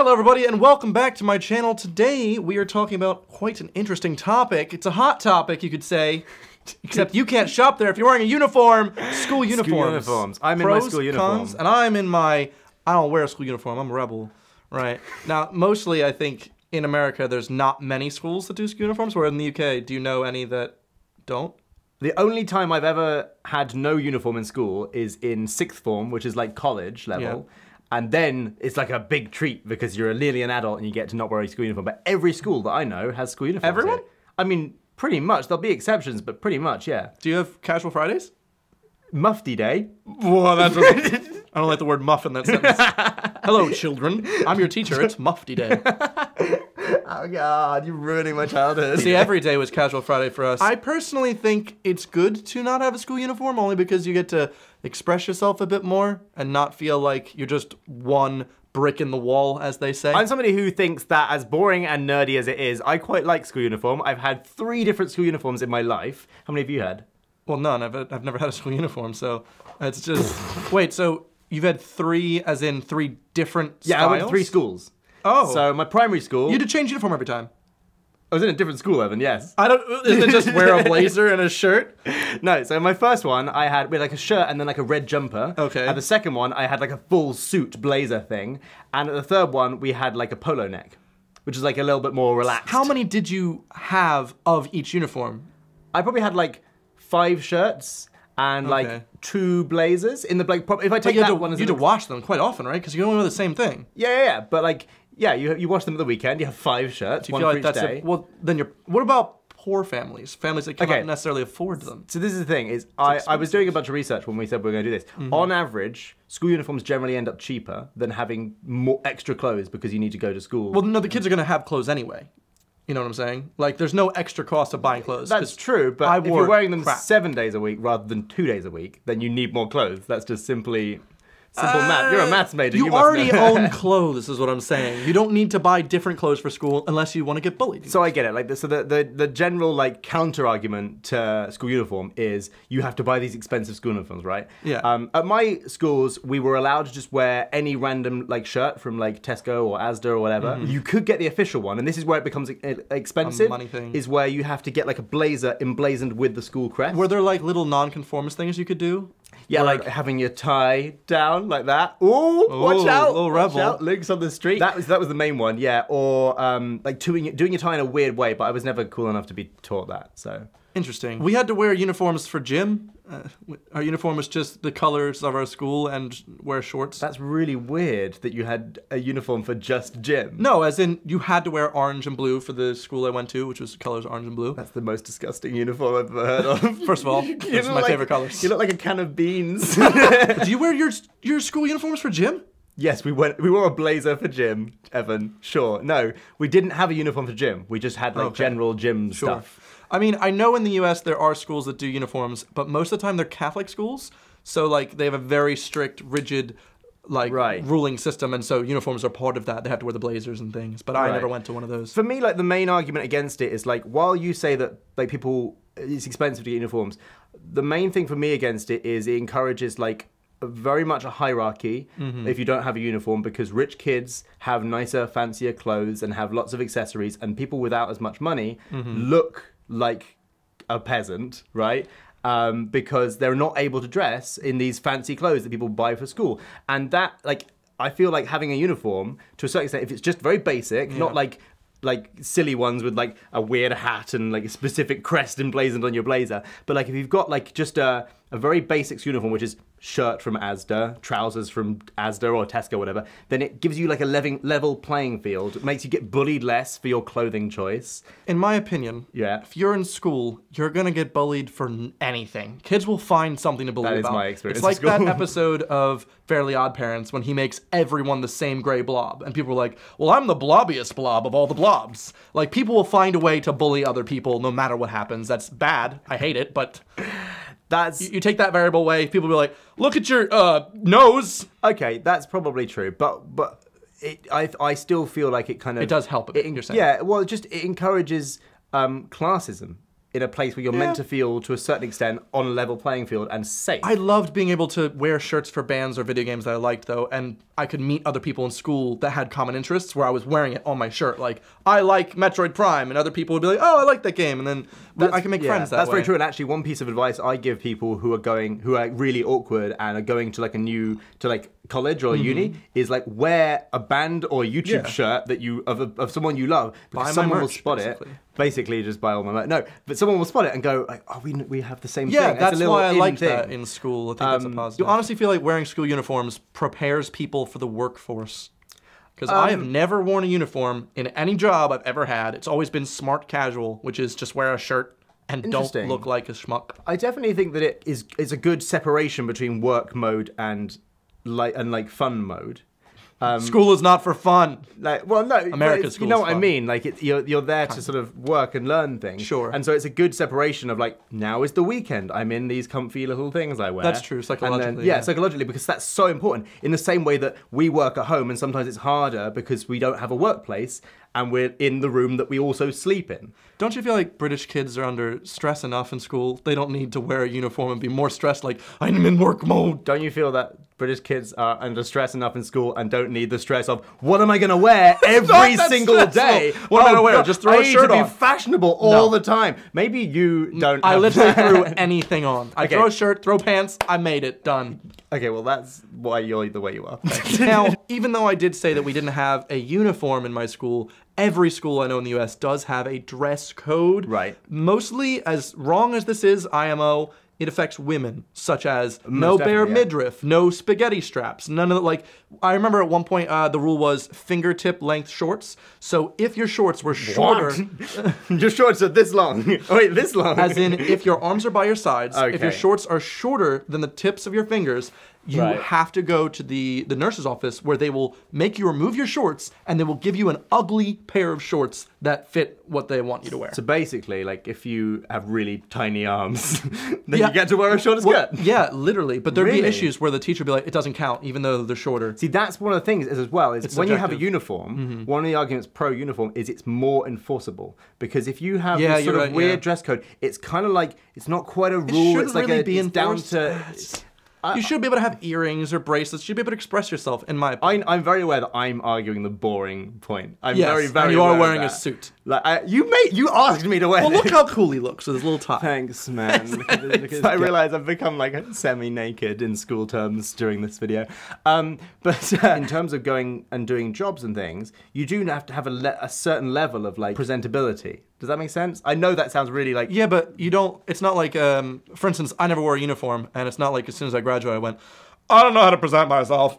Hello everybody and welcome back to my channel. Today we are talking about quite an interesting topic. It's a hot topic, you could say. Except you can't shop there if you're wearing a uniform. School uniforms. School uniforms. I'm in my school uniform. Cons, and I'm in my, I don't wear a school uniform, I'm a rebel. Right. Now, mostly I think in America there's not many schools that do school uniforms, where in the UK, do you know any that don't? The only time I've ever had no uniform in school is in 6th form, which is like college level. Yeah. And then it's like a big treat because you're nearly an adult and you get to not wear a school uniform. But every school that I know has school uniforms. Everyone? Here. I mean, pretty much. There'll be exceptions, but pretty much, yeah. Do you have casual Fridays? Mufti day. Whoa, that's I don't like the word muff in that sentence. Hello, children. I'm your teacher. It's Mufti day. Oh, God, you're ruining my childhood. See, every day was casual Friday for us. I personally think it's good to not have a school uniform, only because you get to express yourself a bit more and not feel like you're just one brick in the wall, as they say. I'm somebody who thinks that as boring and nerdy as it is, I quite like school uniform. I've had 3 different school uniforms in my life. How many have you had? Well, none. I've never had a school uniform, so it's just... Wait, so you've had 3 as in 3 different styles? Yeah, I went to 3 schools. Oh. So my primary school... You had to change uniform every time? I was in a different school, Evan, yes. Isn't it just wear a blazer and a shirt? No, so my first one, we had like a shirt and then like a red jumper. Okay. At the second one, I had like a full suit blazer thing. And at the third one, we had like a polo neck, which is like a little bit more relaxed. How many did you have of each uniform? I probably had like 5 shirts and like 2 blazers. In the if I take that one as you had to wash them quite often, right? Because you only wear the same thing. Yeah. But like, yeah, you wash them at the weekend. You have 5 shirts, one for each day. Well, then what about poor families? Families that cannot necessarily afford them. So this is the thing, is I was doing a bunch of research when we said we were going to do this. Mm-hmm. On average, school uniforms generally end up cheaper than having more extra clothes because you need to go to school. Well, no, the kids are going to have clothes anyway. You know what I'm saying? Like, there's no extra cost of buying clothes. That's true, but if you're wearing them 7 days a week rather than 2 days a week, then you need more clothes. That's just simple math. You're a maths major. You already own clothes, is what I'm saying. You don't need to buy different clothes for school unless you want to get bullied. So I get it. Like, so the general like counter argument to school uniform is you have to buy these expensive school uniforms, right? Yeah. At my schools, we were allowed to just wear any random like shirt from like Tesco or Asda or whatever. Mm-hmm. You could get the official one, and this is where it becomes expensive. A money thing. Is where you have to get like a blazer emblazoned with the school crest. Were there like little non-conformist things you could do? Yeah, like having your tie down like that. Ooh, watch out! Little rebel. Watch out, links on the street. That was the main one, yeah. Or like doing your tie in a weird way, but I was never cool enough to be taught that. So interesting. We had to wear uniforms for gym. Our uniform was just the colors of our school and wear shorts. That's really weird that you had a uniform for just gym. No, as in you had to wear orange and blue for the school I went to, which was colors orange and blue. That's the most disgusting uniform I've ever heard of. First of all, those are my favorite colors. You look like a can of beans. Do you wear your school uniforms for gym? Yes, we wore a blazer for gym, Evan. Sure. No, we didn't have a uniform for gym. We just had like general gym stuff. I mean, I know in the US there are schools that do uniforms, but most of the time they're Catholic schools. So like they have a very strict, rigid like ruling system, and so uniforms are part of that. They have to wear the blazers and things. But I never went to one of those. For me, like the main argument against it is like, while you say that like it's expensive to get uniforms, the main thing for me against it is it encourages like very much a hierarchy if you don't have a uniform, because rich kids have nicer, fancier clothes and have lots of accessories, and people without as much money look like a peasant, right? Because they're not able to dress in these fancy clothes that people buy for school. And that, like, I feel like having a uniform, to a certain extent, if it's just very basic, not like silly ones with like a weird hat and like a specific crest emblazoned on your blazer, but like if you've got like just a very basic uniform, which is shirt from Asda, trousers from Asda or Tesco, whatever, then it gives you like a level playing field. It makes you get bullied less for your clothing choice. In my opinion, if you're in school, you're gonna get bullied for anything. Kids will find something to bully about. That is my experience. It's like that episode of Fairly Odd Parents when he makes everyone the same gray blob, and people are like, well, I'm the blobbiest blob of all the blobs. Like, people will find a way to bully other people no matter what happens. That's bad. I hate it, but you take that variable away, people will be like, look at your nose. Okay, that's probably true, but I still feel like it kind of... It does help, you're saying. Yeah, well, it encourages classism. in a place where you're meant to feel, to a certain extent, on a level playing field and safe. I loved being able to wear shirts for bands or video games that I liked, though, and I could meet other people in school that had common interests where I was wearing it on my shirt. Like, I like Metroid Prime, and other people would be like, oh, I like that game, and then I can make friends that way. That's very true, and actually one piece of advice I give people who are really awkward and are going to like college or uni is like wear a band or a YouTube shirt that of someone you love, because someone will spot it. Basically, just buy all my merch. No, but someone will spot it and go, like, oh, we have the same thing. Yeah, that's why I liked that in school. I think that's a positive. You honestly feel like wearing school uniforms prepares people for the workforce. Because I have never worn a uniform in any job I've ever had. It's always been smart casual, which is just wear a shirt and don't look like a schmuck. I definitely think that it's a good separation between work mode and fun mode. School is not for fun. America's school. You know what I mean? Like you're there to sort of work and learn things. Sure. And so it's a good separation of like, now is the weekend. I'm in these comfy little things I wear. That's true, psychologically. And then, psychologically, because that's so important. In the same way that we work at home and sometimes it's harder because we don't have a workplace and we're in the room that we also sleep in. Don't you feel like British kids are under stress enough in school? They don't need to wear a uniform and be more stressed like, I'm in work mode. Don't you feel that British kids are under stress enough in school and don't need the stress of, what am I going to wear every single day? What am I going to wear? Just throw a shirt on. I need to be fashionable all the time. Maybe you don't I literally threw anything on. I throw a shirt, throw pants, I made it. Done. Okay, well, that's why you're the way you are. Now, even though I did say that we didn't have a uniform in my school, every school I know in the US does have a dress code. Right. Mostly, as wrong as this is, IMO, it affects women, such as no bare midriff, no spaghetti straps, none of the, like, I remember at one point the rule was fingertip length shorts. So if your shorts were shorter... Your shorts are this long. Oh, wait, this long? As in, if your arms are by your sides, if your shorts are shorter than the tips of your fingers, you have to go to the nurse's office where they will make you remove your shorts and they will give you an ugly pair of shorts that fit what they want you to wear. So basically, like, if you have really tiny arms, then you get to wear a shorter skirt. Yeah, literally. But there'd be issues where the teacher would be like, it doesn't count, even though they're shorter. See, that's one of the things as well, is when you have a uniform, one of the arguments pro-uniform is it's more enforceable. Because if you have this sort of weird dress code, it's kind of like, it's not quite a rule, it's like it's down to... You should be able to have earrings or bracelets. You should be able to express yourself, in my opinion. I'm very aware that I'm arguing the boring point. I'm very and you are wearing a suit. Like you asked me to wear. Well, look how cool he looks with his little tie. Thanks, man. I realize I've become like semi-naked in school terms during this video. But in terms of going and doing jobs and things, you do have to have a certain level of like presentability. Does that make sense? I know that sounds really like... Yeah, but you don't... It's not like, for instance, I never wore a uniform, and it's not like as soon as I graduated, I went, I don't know how to present myself.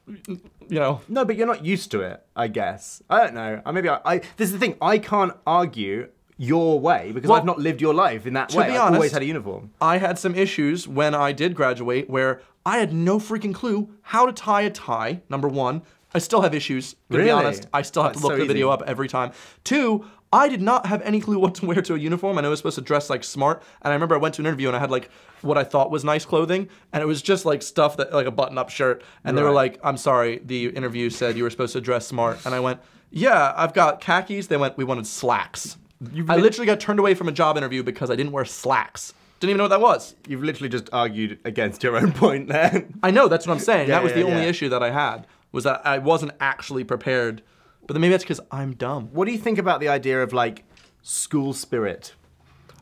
You know? No, but you're not used to it, I guess. I don't know. This is the thing. I can't argue your way, because I've not lived your life in that way. To be honest, I've always had a uniform. I had some issues when I did graduate where I had no freaking clue how to tie a tie, number one. I still have issues, to be honest. I still have to look the video up every time. Two, I did not have any clue what to wear to a uniform. I know I was supposed to dress like smart, and I remember I went to an interview and I had like what I thought was nice clothing, and it was just like stuff that like a button-up shirt, and they were like, I'm sorry, the interview said you were supposed to dress smart, and I went, yeah, I've got khakis. They went, we wanted slacks. I literally got turned away from a job interview because I didn't wear slacks. Didn't even know what that was. You've literally just argued against your own point there. I know, that's what I'm saying. That was the only issue that I had, was that I wasn't actually prepared. But then maybe that's because I'm dumb. What do you think about the idea of, like, school spirit?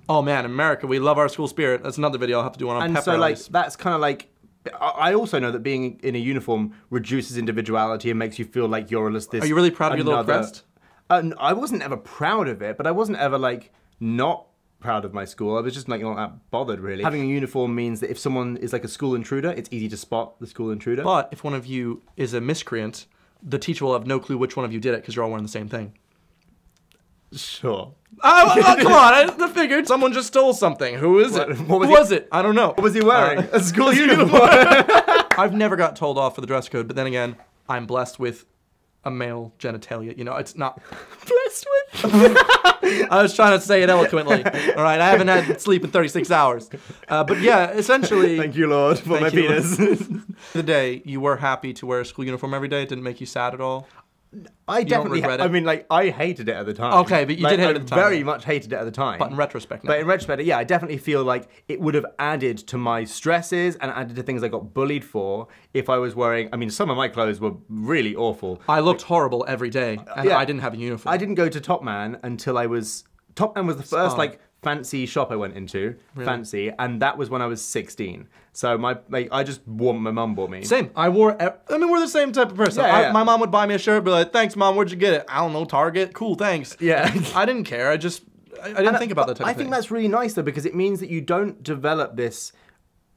Oh, man, in America, we love our school spirit. That's another video I'll have to do on pep rallies. Like, that's kind of like... I also know that being in a uniform reduces individuality and makes you feel like you're this... Are you really proud of your little crest? I wasn't ever proud of it, but I wasn't ever, like, not proud of my school. I was just, like, not that bothered, really. Having a uniform means that if someone is, like, a school intruder, it's easy to spot the school intruder. But if one of you is a miscreant, the teacher will have no clue which one of you did it because you're all wearing the same thing. Sure. Oh, come on, I figured someone just stole something. Who is it? Who was it? I don't know. What was he wearing? A school uniform. I've never got told off for the dress code, but then again, I'm blessed with a male genitalia. You know, it's not... Blessed with? I was trying to say it eloquently. All right, I haven't had sleep in 36 hours. But yeah, essentially... Thank you, Lord, for my penis. The day, you were happy to wear a school uniform every day? It didn't make you sad at all? I definitely, regret it? I mean, like, I hated it at the time. Okay, but you did hate it at the time. I very much hated it at the time. But in retrospect now. But in retrospect, yeah, I definitely feel like it would have added to my stresses and added to things I got bullied for if I was wearing, I mean, some of my clothes were really awful. I looked horrible every day, and yeah. I didn't have a uniform. I didn't go to Top Man until I was, Top Man was the first, like, fancy shop I went into, fancy, and that was when I was 16. So I just wore what my mum bought me. Same. We're the same type of person. Yeah. My mom would buy me a shirt, be like, thanks, Mom, where'd you get it? I don't know, Target. Cool, thanks. Yeah. I didn't care. I didn't think about that type of thing. I think that's really nice, though, because it means that you don't develop this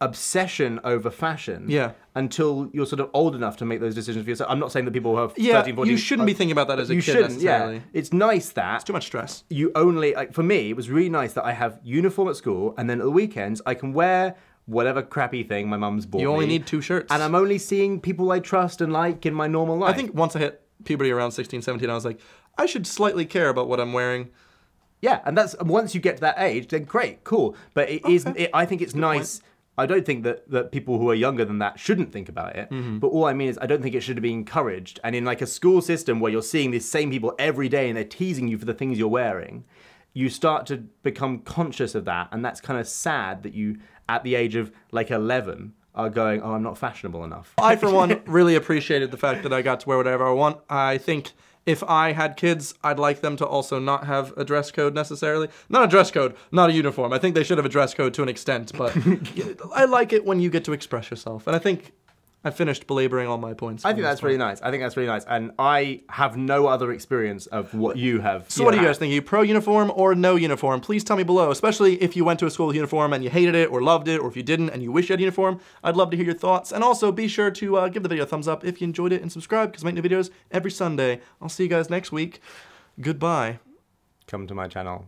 obsession over fashion until you're sort of old enough to make those decisions for yourself. I'm not saying that people who have 13, 14... you shouldn't be thinking about that as a kid necessarily. Yeah. It's nice that... It's too much stress. You only... Like, for me, it was really nice that I have uniform at school, and then at the weekends, I can wear whatever crappy thing my mum's bought me. You only need 2 shirts. And I'm only seeing people I trust and like in my normal life. I think once I hit puberty around 16, 17, I was like, I should slightly care about what I'm wearing. Yeah, and that's... Once you get to that age, then great, cool. But it is... I think it's nice... I don't think that people who are younger than that shouldn't think about it. But all I mean is I don't think it should be encouraged. And in like a school system where you're seeing these same people every day and they're teasing you for the things you're wearing, you start to become conscious of that. And that's kind of sad that you, at the age of like 11, are going, oh, I'm not fashionable enough. I, for one, really appreciated the fact that I got to wear whatever I want. I think if I had kids, I'd like them to also not have a dress code necessarily. Not a dress code, not a uniform. I think they should have a dress code to an extent, but I like it when you get to express yourself. And I think I finished belaboring all my points. I think that's really nice. I think that's really nice. And I have no other experience of what you have. So what do you guys think? Are you pro uniform or no uniform? Please tell me below, especially if you went to a school with uniform and you hated it or loved it, or if you didn't and you wish you had a uniform. I'd love to hear your thoughts. And also be sure to give the video a thumbs up if you enjoyed it and subscribe because I make new videos every Sunday. I'll see you guys next week. Goodbye. Come to my channel.